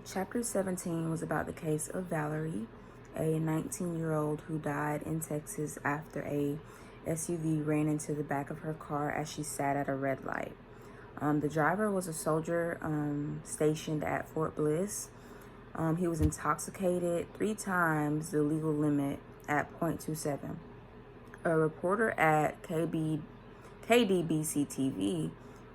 Chapter 17 was about the case of Valerie, a 19-year-old who died in Texas after a SUV ran into the back of her car as she sat at a red light. The driver was a soldier stationed at Fort Bliss. He was intoxicated 3 times the legal limit at .27. A reporter at KDBC-TV,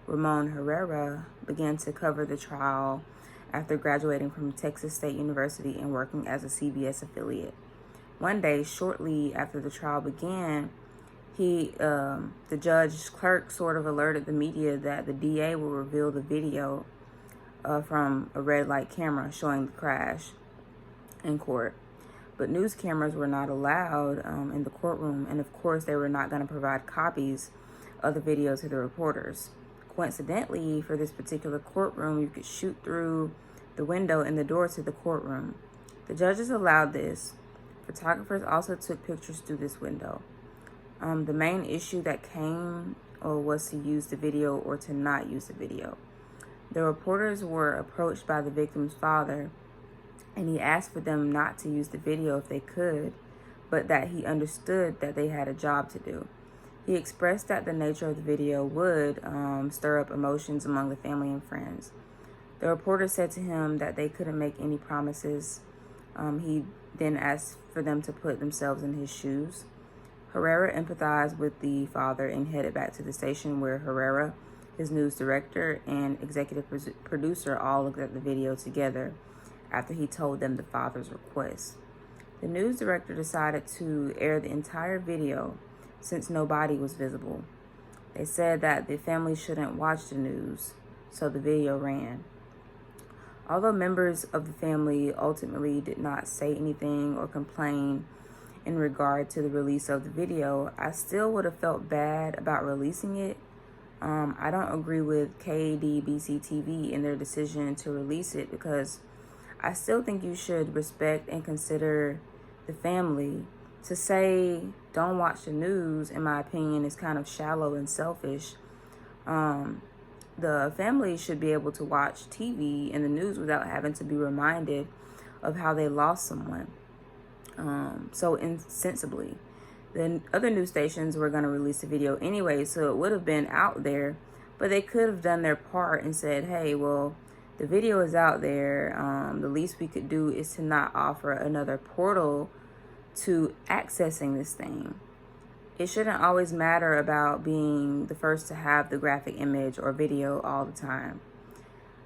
Ramon Herrera, began to cover the trial after graduating from Texas State University and working as a CBS affiliate. One day, shortly after the trial began, the judge's clerk sort of alerted the media that the DA will reveal the video from a red light camera showing the crash in court. But news cameras were not allowed in the courtroom, and of course they were not going to provide copies of the video to the reporters. Coincidentally, for this particular courtroom, you could shoot through the window in the door to the courtroom. The judges allowed this. Photographers also took pictures through this window. The main issue that came was to use the video or to not use the video. The reporters were approached by the victim's father, and he asked for them not to use the video if they could, but that he understood that they had a job to do. He expressed that the nature of the video would stir up emotions among the family and friends. The reporter said to him that they couldn't make any promises. He then asked for them to put themselves in his shoes. Herrera empathized with the father and headed back to the station where Herrera, his news director, and executive producer all looked at the video together after he told them the father's request. The news director decided to air the entire video since no body was visible. They said that the family shouldn't watch the news, so the video ran. Although members of the family ultimately did not say anything or complain in regard to the release of the video, I still would have felt bad about releasing it. I don't agree with KDBC-TV in their decision to release it because I still think you should respect and consider the family. To say don't watch the news, in my opinion, is kind of shallow and selfish. The family should be able to watch TV and the news without having to be reminded of how they lost someone so insensibly. The other news stations were going to release the video anyway, so it would have been out there, but they could have done their part and said, hey, well, the video is out there. The least we could do is to not offer another portal to accessing this thing. It shouldn't always matter about being the first to have the graphic image or video all the time.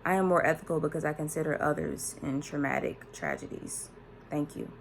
I am more ethical because I consider others in traumatic tragedies. Thank you.